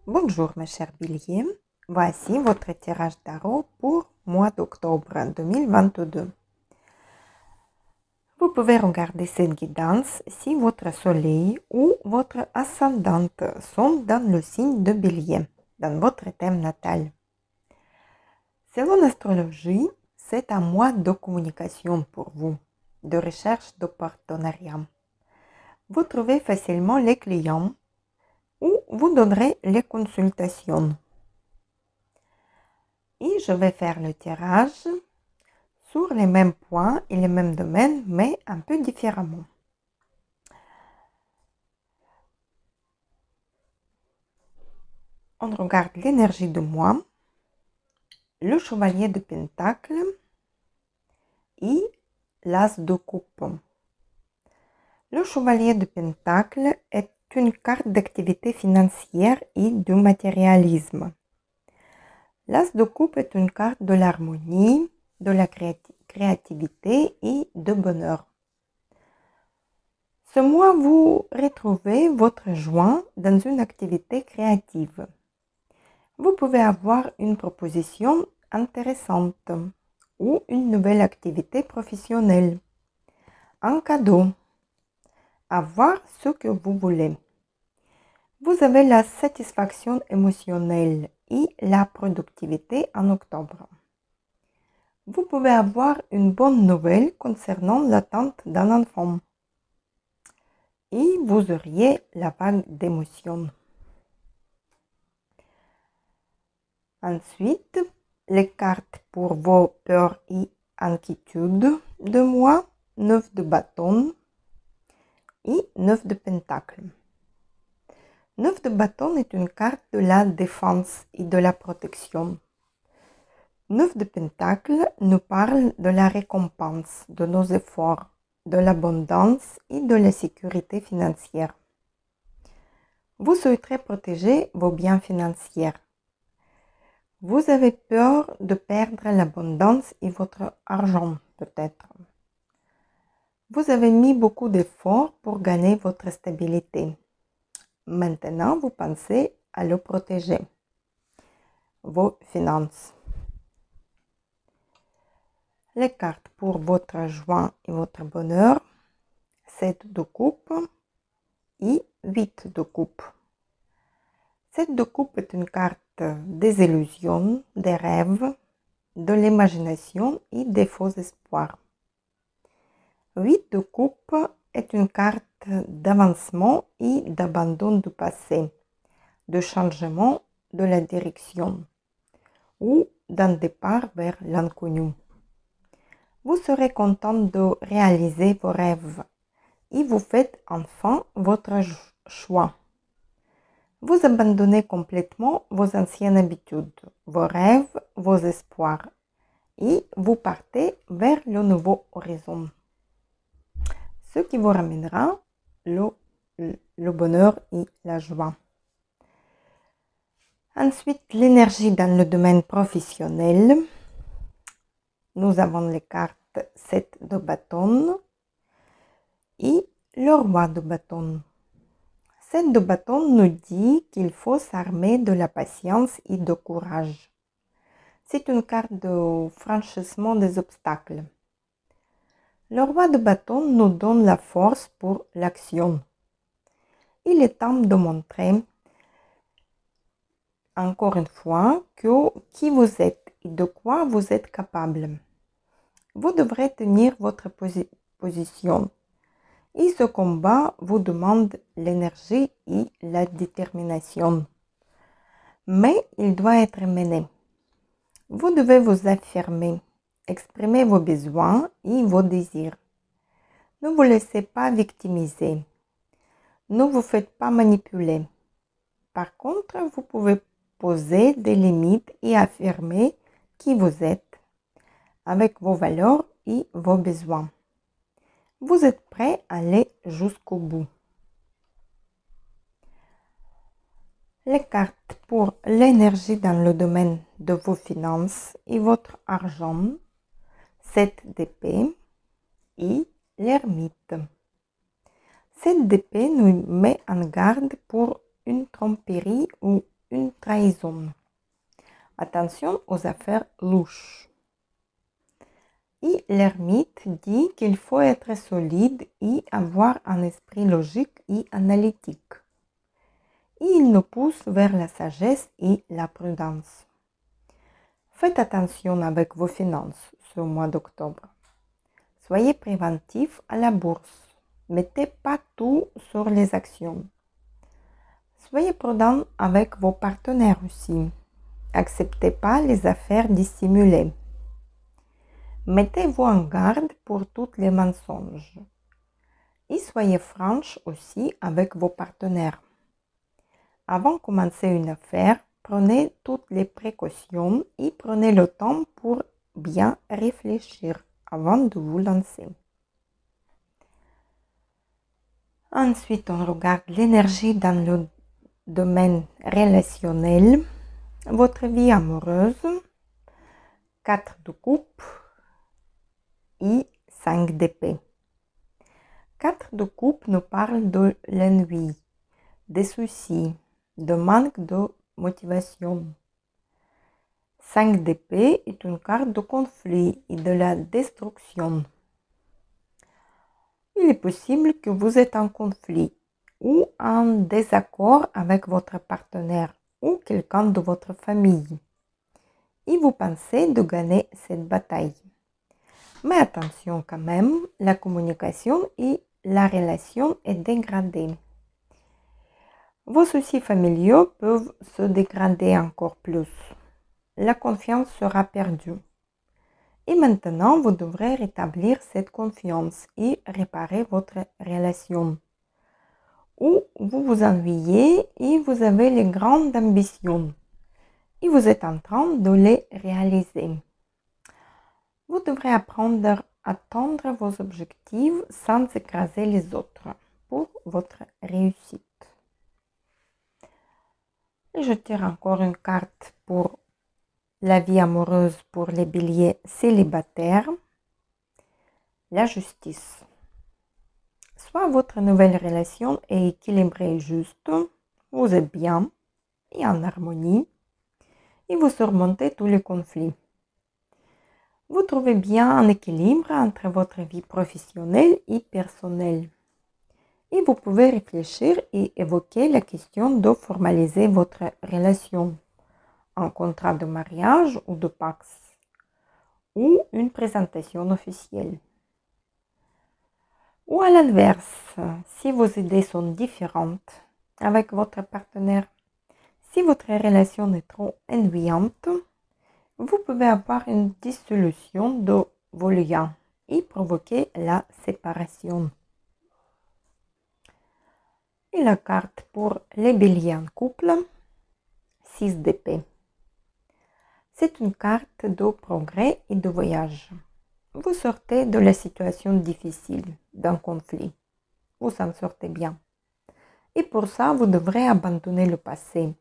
Bonjour mes chers béliers, voici votre tirage tarot pour mois d'octobre 2022. Vous pouvez regarder cette guidance si votre soleil ou votre ascendante sont dans le signe de bélier, dans votre thème natal. Selon l'astrologie, c'est un mois de communication pour vous, de recherche de partenariat. Vous trouvez facilement les clients ou vous donnerez les consultations. Et je vais faire le tirage sur les mêmes points et les mêmes domaines, mais un peu différemment. On regarde l'énergie de moi, le chevalier de Pentacle et l'as de coupe. Le chevalier de Pentacle est une carte d'activité financière et du matérialisme. L'as de coupe est une carte de l'harmonie, de la créativité et de bonheur. Ce mois, vous retrouvez votre joie dans une activité créative. Vous pouvez avoir une proposition intéressante ou une nouvelle activité professionnelle, un cadeau, avoir ce que vous voulez. Vous avez la satisfaction émotionnelle et la productivité en octobre. Vous pouvez avoir une bonne nouvelle concernant l'attente d'un enfant. Et vous auriez la vague d'émotions. Ensuite, les cartes pour vos peurs et inquiétudes de moi, 9 de bâton et 9 de pentacle. 9 de bâton est une carte de la défense et de la protection. 9 de pentacle nous parle de la récompense de nos efforts, de l'abondance et de la sécurité financière. Vous souhaiterez protéger vos biens financiers. Vous avez peur de perdre l'abondance et votre argent, peut-être. Vous avez mis beaucoup d'efforts pour gagner votre stabilité. Maintenant, vous pensez à le protéger. Vos finances. Les cartes pour votre joie et votre bonheur, 7 de coupe et 8 de coupe. 7 de coupe est une carte des illusions, des rêves, de l'imagination et des faux espoirs. 8 de coupe est une carte d'avancement et d'abandon du passé, de changement de la direction ou d'un départ vers l'inconnu. Vous serez content de réaliser vos rêves et vous faites enfin votre choix. Vous abandonnez complètement vos anciennes habitudes, vos rêves, vos espoirs et vous partez vers le nouveau horizon. Ce qui vous ramènera le bonheur et la joie. Ensuite, l'énergie dans le domaine professionnel. Nous avons les cartes 7 de bâton et le roi de bâton. 7 de bâton nous dit qu'il faut s'armer de la patience et du courage. C'est une carte de franchissement des obstacles. Le roi de bâton nous donne la force pour l'action. Il est temps de montrer, encore une fois, qui vous êtes et de quoi vous êtes capable. Vous devrez tenir votre position. Et ce combat vous demande l'énergie et la détermination. Mais il doit être mené. Vous devez vous affirmer, exprimer vos besoins et vos désirs. Ne vous laissez pas victimiser. Ne vous faites pas manipuler. Par contre, vous pouvez poser des limites et affirmer qui vous êtes, avec vos valeurs et vos besoins. Vous êtes prêt à aller jusqu'au bout. Les cartes pour l'énergie dans le domaine de vos finances et votre argent, 7 d'épée et l'ermite. 7 d'épée nous met en garde pour une tromperie ou une trahison. Attention aux affaires louches. Et l'ermite dit qu'il faut être solide et avoir un esprit logique et analytique. Et il nous pousse vers la sagesse et la prudence. Faites attention avec vos finances ce mois d'octobre. Soyez préventif à la bourse. Mettez pas tout sur les actions. Soyez prudent avec vos partenaires aussi. Acceptez pas les affaires dissimulées. Mettez-vous en garde pour tous les mensonges. Et soyez franche aussi avec vos partenaires. Avant de commencer une affaire, prenez toutes les précautions et prenez le temps pour bien réfléchir avant de vous lancer. Ensuite, on regarde l'énergie dans le domaine relationnel, votre vie amoureuse, 4 de coupe et 5 d'épée. 4 de coupe nous parle de l'ennui, des soucis, de manque de motivation. 5 d'épée est une carte de conflit et de la destruction. Il est possible que vous êtes en conflit ou en désaccord avec votre partenaire ou quelqu'un de votre famille. Et vous pensez de gagner cette bataille. Mais attention quand même, la communication et la relation est dégradée. Vos soucis familiaux peuvent se dégrader encore plus. La confiance sera perdue. Et maintenant, vous devrez rétablir cette confiance et réparer votre relation. Ou vous vous ennuyez et vous avez les grandes ambitions. Et vous êtes en train de les réaliser. Vous devrez apprendre à atteindre vos objectifs sans écraser les autres pour votre réussite. Et je tire encore une carte pour la vie amoureuse pour les béliers célibataires. La justice. Soit votre nouvelle relation est équilibrée et juste, vous êtes bien et en harmonie, et vous surmontez tous les conflits. Vous trouvez bien un équilibre entre votre vie professionnelle et personnelle. Et vous pouvez réfléchir et évoquer la question de formaliser votre relation, un contrat de mariage ou de pax, ou une présentation officielle. Ou à l'inverse, si vos idées sont différentes avec votre partenaire, si votre relation est trop ennuyante, vous pouvez avoir une dissolution de vos liens et provoquer la séparation. Et la carte pour les béliers en couple, 6 d'épée. C'est une carte de progrès et de voyage. Vous sortez de la situation difficile, d'un conflit. Vous en sortez bien. Et pour ça, vous devrez abandonner le passé.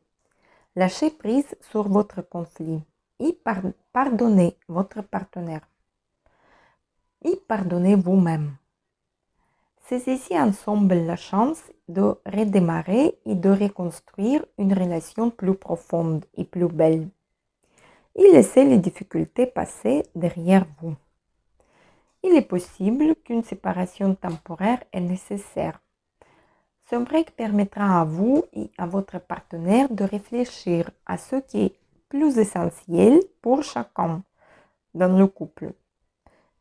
Lâchez prise sur votre conflit et pardonnez votre partenaire. Et pardonnez vous-même. Saisissez ensemble la chance de redémarrer et de reconstruire une relation plus profonde et plus belle. Et laissez les difficultés passer derrière vous. Il est possible qu'une séparation temporaire est nécessaire. Ce break permettra à vous et à votre partenaire de réfléchir à ce qui est plus essentiel pour chacun dans le couple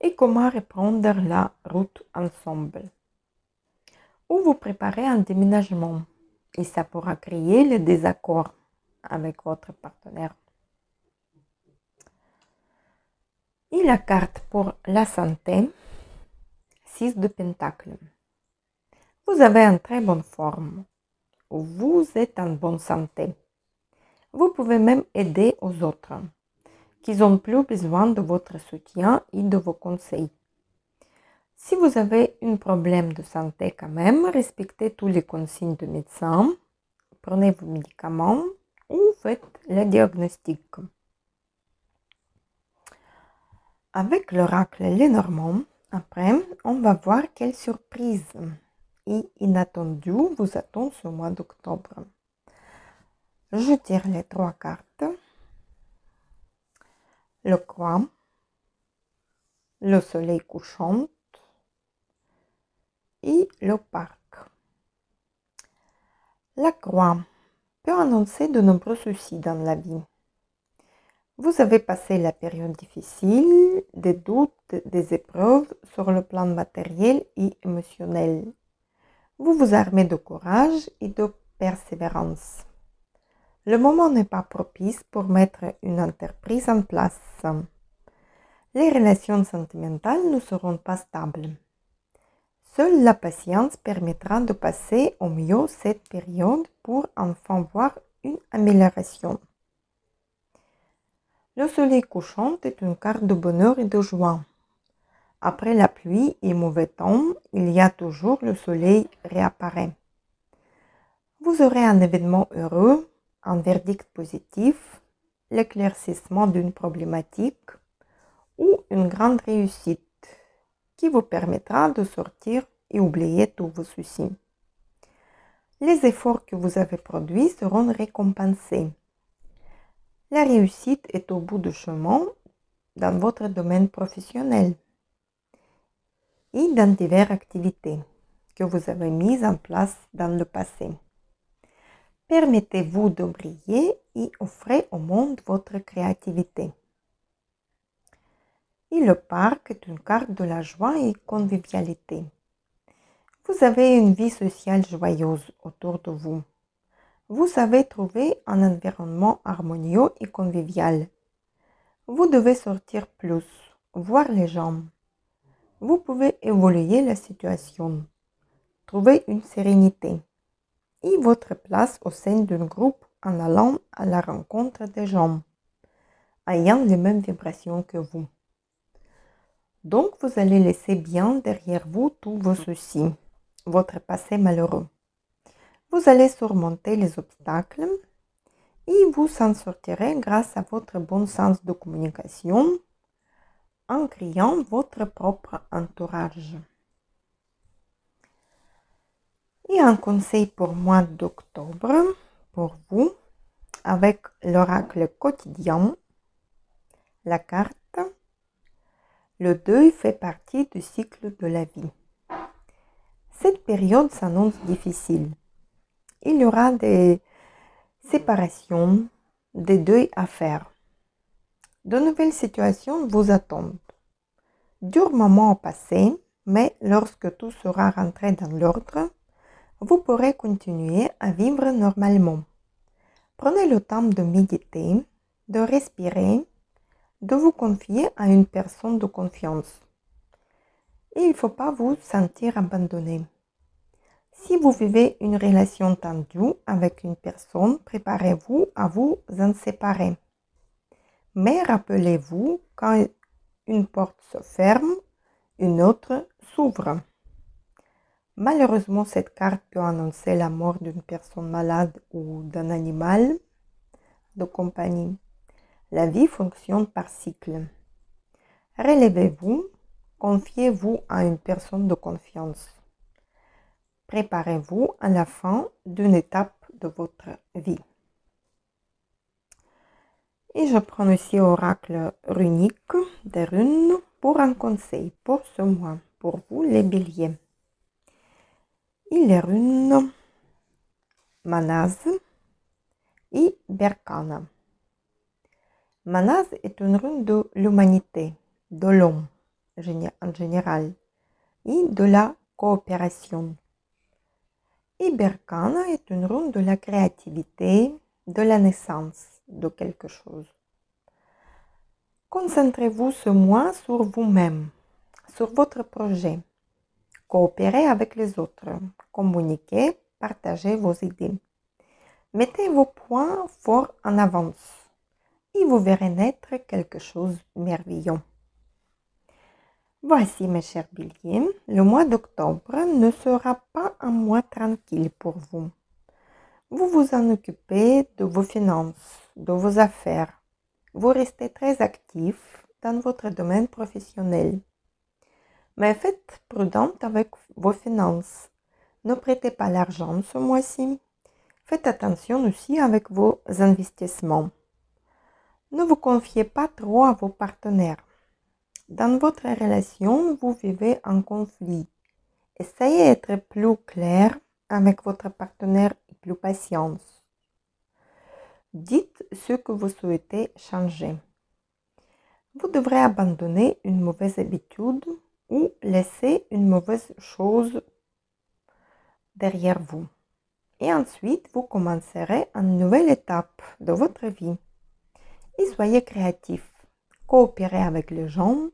et comment reprendre la route ensemble. Ou vous préparez un déménagement et ça pourra créer le désaccord avec votre partenaire. Et la carte pour la santé, 6 de Pentacles. Vous avez une très bonne forme. Vous êtes en bonne santé. Vous pouvez même aider aux autres qui ont plus besoin de votre soutien et de vos conseils. Si vous avez un problème de santé quand même, respectez tous les consignes de médecin, prenez vos médicaments ou faites le diagnostic. Avec l'oracle Lenormand, après, on va voir quelle surprise et inattendue vous attend ce mois d'octobre. Je tire les 3 cartes. Le croix, le soleil couchant et le parc. La croix peut annoncer de nombreux soucis dans la vie. Vous avez passé la période difficile, des doutes, des épreuves sur le plan matériel et émotionnel. Vous vous armez de courage et de persévérance. Le moment n'est pas propice pour mettre une entreprise en place. Les relations sentimentales ne seront pas stables. Seule la patience permettra de passer au mieux cette période pour enfin voir une amélioration. Le soleil couchant est une carte de bonheur et de joie. Après la pluie et mauvais temps, il y a toujours le soleil réapparaît. Vous aurez un événement heureux, un verdict positif, l'éclaircissement d'une problématique ou une grande réussite qui vous permettra de sortir et oublier tous vos soucis. Les efforts que vous avez produits seront récompensés. La réussite est au bout du chemin dans votre domaine professionnel et dans diverses activités que vous avez mises en place dans le passé. Permettez-vous de briller et offrez au monde votre créativité. Et le parc est une carte de la joie et convivialité. Vous avez une vie sociale joyeuse autour de vous. Vous savez trouver un environnement harmonieux et convivial. Vous devez sortir plus, voir les gens. Vous pouvez évoluer la situation, trouver une sérénité et votre place au sein d'un groupe en allant à la rencontre des gens, ayant les mêmes vibrations que vous. Donc, vous allez laisser bien derrière vous tous vos soucis, votre passé malheureux. Vous allez surmonter les obstacles et vous en sortirez grâce à votre bon sens de communication en créant votre propre entourage. Et un conseil pour le mois d'octobre, pour vous, avec l'oracle quotidien, la carte. Le deuil fait partie du cycle de la vie. Cette période s'annonce difficile. Il y aura des séparations, des deuils à faire. De nouvelles situations vous attendent. Durs moments ont passé, mais lorsque tout sera rentré dans l'ordre, vous pourrez continuer à vivre normalement. Prenez le temps de méditer, de respirer, de vous confier à une personne de confiance. Et il ne faut pas vous sentir abandonné. Si vous vivez une relation tendue avec une personne, préparez-vous à vous en séparer. Mais rappelez-vous, quand une porte se ferme, une autre s'ouvre. Malheureusement, cette carte peut annoncer la mort d'une personne malade ou d'un animal de compagnie. La vie fonctionne par cycle. Relevez-vous, confiez-vous à une personne de confiance. Préparez-vous à la fin d'une étape de votre vie. Et je prends aussi oracle runique des runes pour un conseil pour ce mois, pour vous les béliers. Et les runes Manaz et Berkana. Manaz est une rune de l'humanité, de l'homme en général, et de la coopération. Et Berkana est une rune de la créativité, de la naissance de quelque chose. Concentrez-vous ce mois sur vous-même, sur votre projet. Coopérez avec les autres, communiquez, partagez vos idées. Mettez vos points forts en avance et vous verrez naître quelque chose de merveilleux. Voici mes chers béliers, le mois d'octobre ne sera pas un mois tranquille pour vous. Vous vous en occupez de vos finances, de vos affaires. Vous restez très actif dans votre domaine professionnel. Mais faites prudente avec vos finances. Ne prêtez pas l'argent ce mois-ci. Faites attention aussi avec vos investissements. Ne vous confiez pas trop à vos partenaires. Dans votre relation, vous vivez un conflit. Essayez d'être plus clair avec votre partenaire et plus patient. Dites ce que vous souhaitez changer. Vous devrez abandonner une mauvaise habitude ou laisser une mauvaise chose derrière vous. Et ensuite, vous commencerez une nouvelle étape de votre vie. Et soyez créatif. Coopérez avec les gens,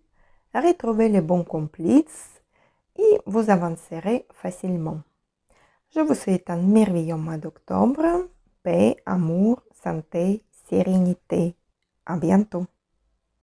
retrouvez les bons complices et vous avancerez facilement. Je vous souhaite un merveilleux mois d'octobre. Paix, amour, santé, sérénité. À bientôt.